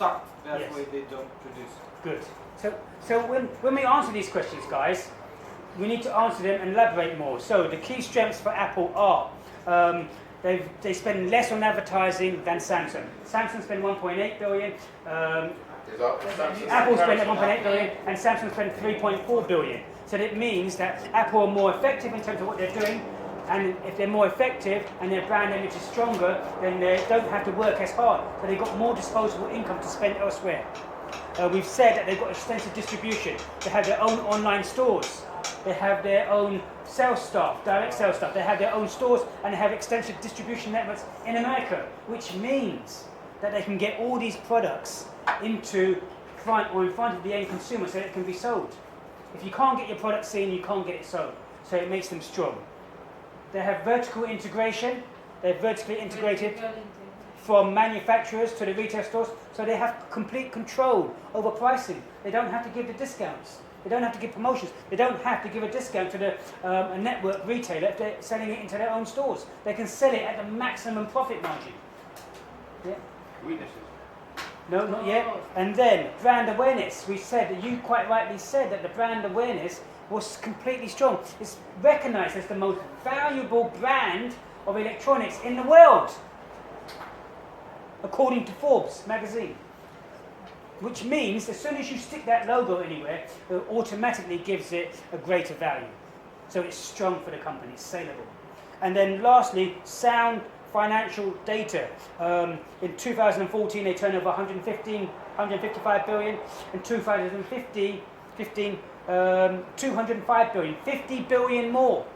stuck. That's why they don't produce. Good. So when we answer these questions, guys, we need to answer them and elaborate more. So the key strengths for Apple are they spend less on advertising than Samsung. Samsung spend 1.8 billion. Apple spend 1.8 billion, and Samsung spend 3.4 billion. So that means that Apple are more effective in terms of what they're doing. And if they're more effective and their brand image is stronger, then they don't have to work as hard. So they've got more disposable income to spend elsewhere. We've said that they've got extensive distribution. They have their own online stores. They have their own sales staff, direct sales staff. They have their own stores and they have extensive distribution networks in America, which means that they can get all these products in front of the end consumer so that it can be sold. If you can't get your product seen, you can't get it sold. So it makes them strong. They have vertical integration. They're vertically integrated from manufacturers to the retail stores, so they have complete control over pricing. They don't have to give the discounts. They don't have to give promotions. They don't have to give a discount to a network retailer if they're selling it into their own stores. They can sell it at the maximum profit margin. Yeah. Weaknesses. No, not yet. And then brand awareness. We said that you quite rightly said that the brand awareness was completely strong. It's recognized as the most valuable brand of electronics in the world, according to Forbes magazine. Which means as soon as you stick that logo anywhere, it automatically gives it a greater value. So it's strong for the company, it's saleable. And then lastly, sound financial data. In 2014, they turned over 155 billion. In 2015, 205 billion, 50 billion more.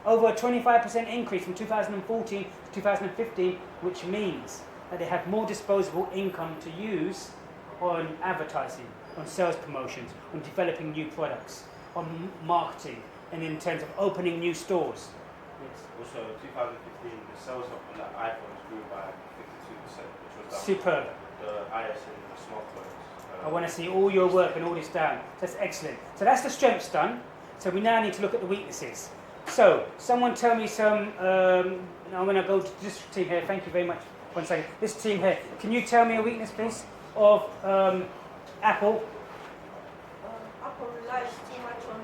Over a 25% increase from 2014 to 2015, which means that they have more disposable income to use on advertising, on sales promotions, on developing new products, on marketing, and in terms of opening new stores. Yes. Also, 2015, the sales on the iPhones grew by 52%, which was superb. The IS and the smartphones. I want to see all your work and all this down. That's excellent. So that's the strengths done. So we now need to look at the weaknesses. So someone tell me some. I'm going to go to this team here. Thank you very much. 1 second. This team here. Can you tell me a weakness, please, of Apple? Apple relies too much on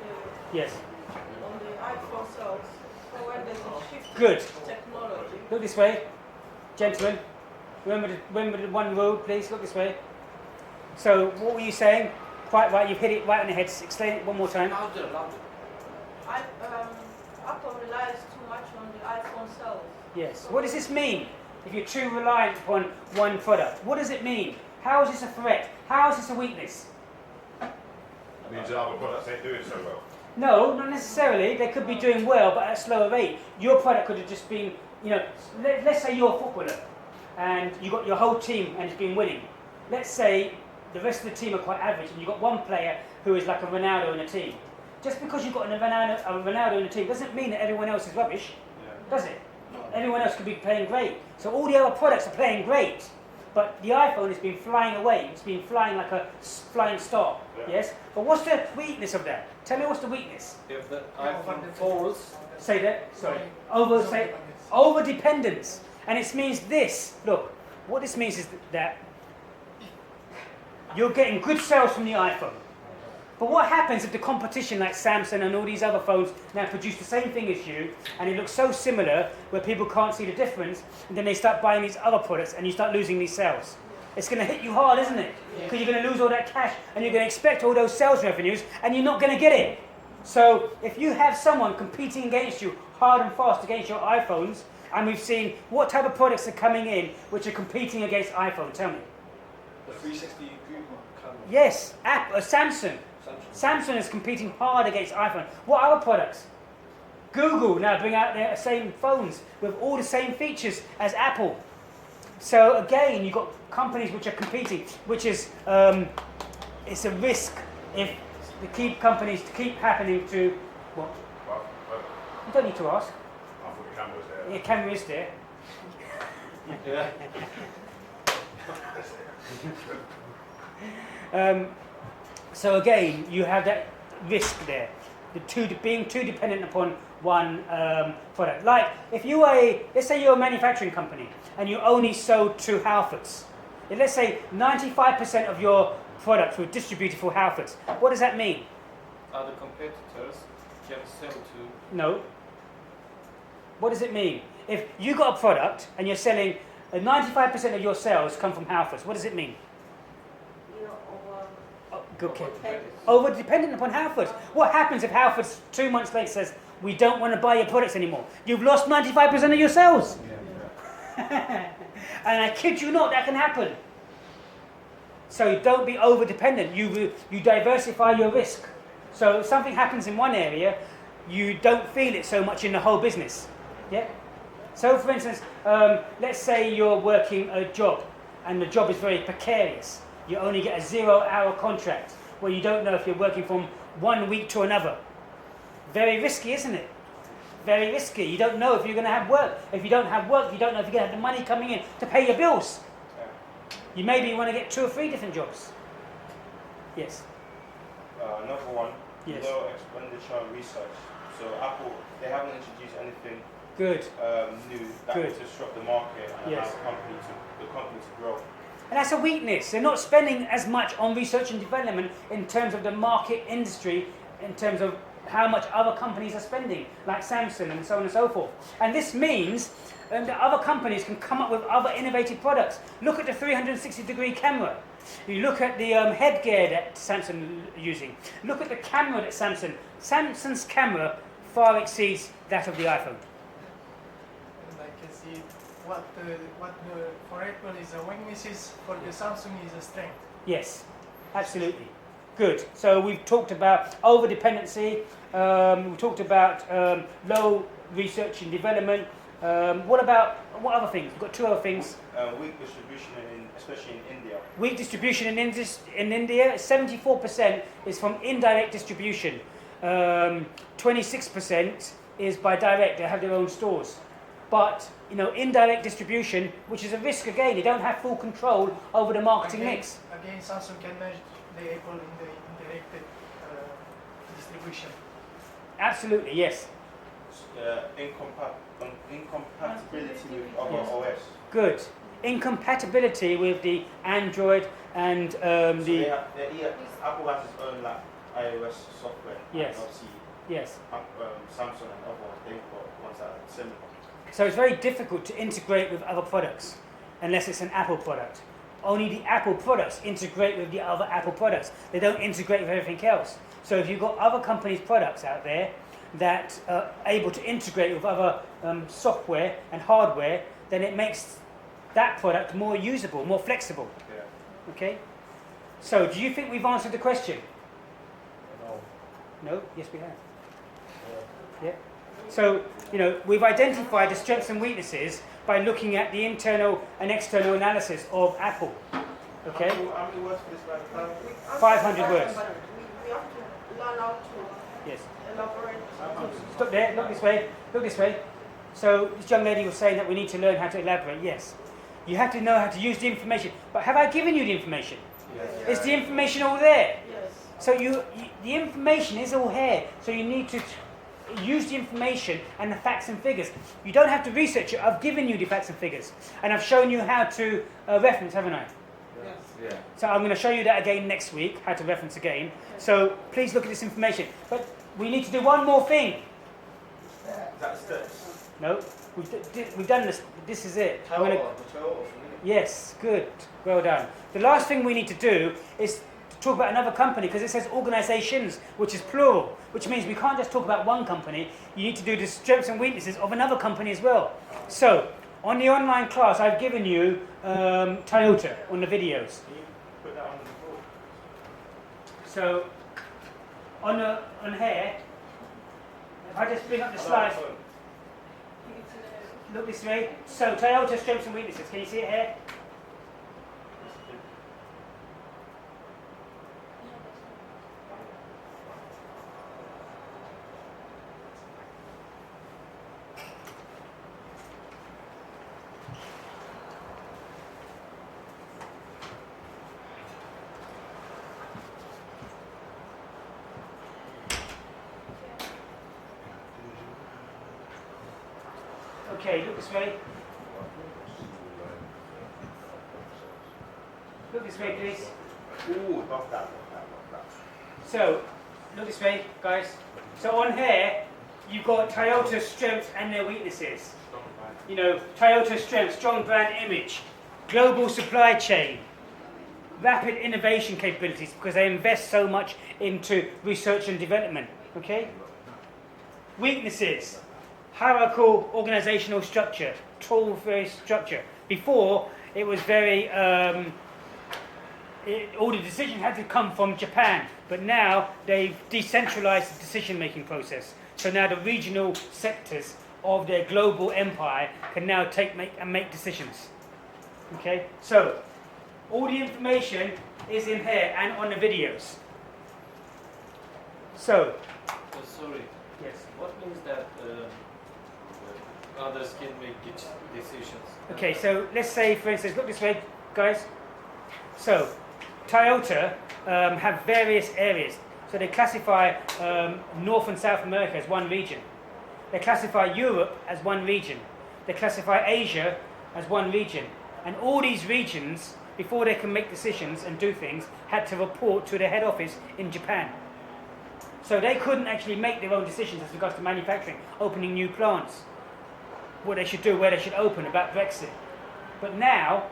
the iPhone sales. So when there's a shift Good. in technology. Look this way, gentlemen. Remember the one rule, please. Look this way. So what were you saying? Quite right. You've hit it right on the head. Explain it one more time. Louder. Apple relies too much on the iPhone sales. Yes. What does this mean? If you're too reliant upon one product, what does it mean? How is this a threat? How is this a weakness? It means that other products ain't doing so well. No, not necessarily. They could be doing well, but at a slower rate. Your product could have just been, let's say you're a footballer and you got your whole team and it's been winning. Let's say the rest of the team are quite average and you've got one player who is like a Ronaldo in a team. Just because you've got a Ronaldo in a team doesn't mean that everyone else is rubbish, does it? Everyone else could be playing great. So all the other products are playing great. But the iPhone has been flying away. It's been flying like a flying star. Yes? But what's the weakness of that? Tell me what's the weakness. If the iPhone falls. Say that. Sorry. Over dependence. And it means this. Look, what this means is that you're getting good sales from the iPhone. But what happens if the competition like Samsung and all these other phones now produce the same thing as you and it looks so similar where people can't see the difference and then they start buying these other products and you start losing these sales? It's going to hit you hard, isn't it? Because you're going to lose all that cash and you're going to expect all those sales revenues and you're not going to get it. So if you have someone competing against you hard and fast against your iPhones, and we've seen what type of products are coming in which are competing against iPhone, tell me. The 360 Google camera. Yes, Samsung. Samsung is competing hard against iPhone. What other products? Google now bring out their same phones with all the same features as Apple. So again, you've got companies which are competing, which is it's a risk if the companies keep happening to what? You don't need to ask. I thought the camera was there. Your camera is there. Yeah. So again, you have that risk there, being too dependent upon one product. Like if you are let's say you're a manufacturing company and you only sold 2 Halfords, let's say 95% of your products were distributed for Halfords. What does that mean? Other competitors can sell to. No. What does it mean? If you got a product and you're selling 95% of your sales come from Halfords, what does it mean? You know, Oh, good kid. over Over dependent upon Halfords. What happens if Halfords 2 months later says, we don't want to buy your products anymore? You've lost 95% of your sales. And I kid you not, that can happen. So don't be over dependent. You diversify your risk. So if something happens in one area, you don't feel it so much in the whole business. Yeah. So for instance, let's say you're working a job and the job is very precarious. You only get a 0-hour contract where you don't know if you're working from 1 week to another. Very risky, isn't it? Very risky. You don't know if you're going to have work. If you don't have work, you don't know if you're going to have the money coming in to pay your bills. You maybe want to get 2 or 3 different jobs. Yes. Another one, Yes. low expenditure research. So Apple, they haven't introduced anything Good. new that Good. would disrupt the market and Yes. allow the company to grow. And that's a weakness. They're not spending as much on research and development in terms of the market industry, in terms of how much other companies are spending, like Samsung and so on and so forth. And this means that other companies can come up with other innovative products. Look at the 360-degree camera. You look at the headgear that Samsung is using. Look at the camera that Samsung's camera far exceeds that of the iPhone. And I can see what for Apple is a weakness, for the Samsung is a strength. Yes, absolutely. Good. So we've talked about over-dependency. We've talked about low research and development. What other things? We've got 2 other things. Weak distribution, especially in India. Weak distribution in India. 74% is from indirect distribution. 26% is by direct. They have their own stores. But indirect distribution, which is a risk again. They don't have full control over the marketing mix. Again, Samsung can manage the Apple in the indirect distribution. Absolutely, yes. Incompatibility with other Yes. OS. Good. Incompatibility with the Android and So Apple has its own iOS software. Yes. And obviously, yes. Samsung and other ones, they've got ones that are similar. So it's very difficult to integrate with other products unless it's an Apple product. Only the Apple products integrate with the other Apple products. They don't integrate with everything else. So if you've got other companies' products out there that are able to integrate with other software and hardware, then it makes that product more usable, more flexible. Yeah. Okay? So do you think we've answered the question? No. No? Yes, we have. Yeah. So, we've identified the strengths and weaknesses by looking at the internal and external analysis of Apple. Okay? How many words for this guy? 500 words. We have to learn how to Yes. elaborate. Stop there. Look this way. Look this way. So this young lady was saying that we need to learn how to elaborate. Yes. You have to know how to use the information. But have I given you the information? Yes. Is the information all there? Yes. So the information is all here. So you need to use the information and the facts and figures. You don't have to research it. I've given you the facts and figures. And I've shown you how to reference, haven't I? Yes. Yeah. So I'm going to show you that again next week, how to reference again. So please look at this information. But we need to do one more thing. That's steps. No, we've done this. This is it. I'm gonna- Yes, good. Well done. The last thing we need to do is to talk about another company, because it says organizations, which is plural, which means we can't just talk about one company. You need to do the strengths and weaknesses of another company as well. So, on the online class, I've given you Toyota on the videos. Can you put that on the board? So, on here, if I just bring up the slides, look this way. So, Toyota strengths and weaknesses. Can you see it here? Okay, look this way. this way, please. Ooh, not that. So, look this way, guys. So on here, you've got Toyota's strengths and their weaknesses. You know, Toyota's strengths, strong brand image, global supply chain, rapid innovation capabilities because they invest so much into research and development. Okay? Weaknesses, hierarchical organizational structure, tool-based structure. Before, it was very, all the decisions had to come from Japan, but now they've decentralized the decision-making process. So now the regional sectors of their global empire can now make decisions. Okay, so all the information is in here and on the videos. So, sorry. yes. What means that others can make decisions? Okay, so let's say, for instance, look this way, guys. So, Toyota have various areas. So they classify North and South America as one region. They classify Europe as one region. They classify Asia as one region. And all these regions, before they can make decisions and do things, had to report to the head office in Japan. So they couldn't actually make their own decisions as regards to manufacturing, opening new plants, what they should do, where they should open, about Brexit. But now,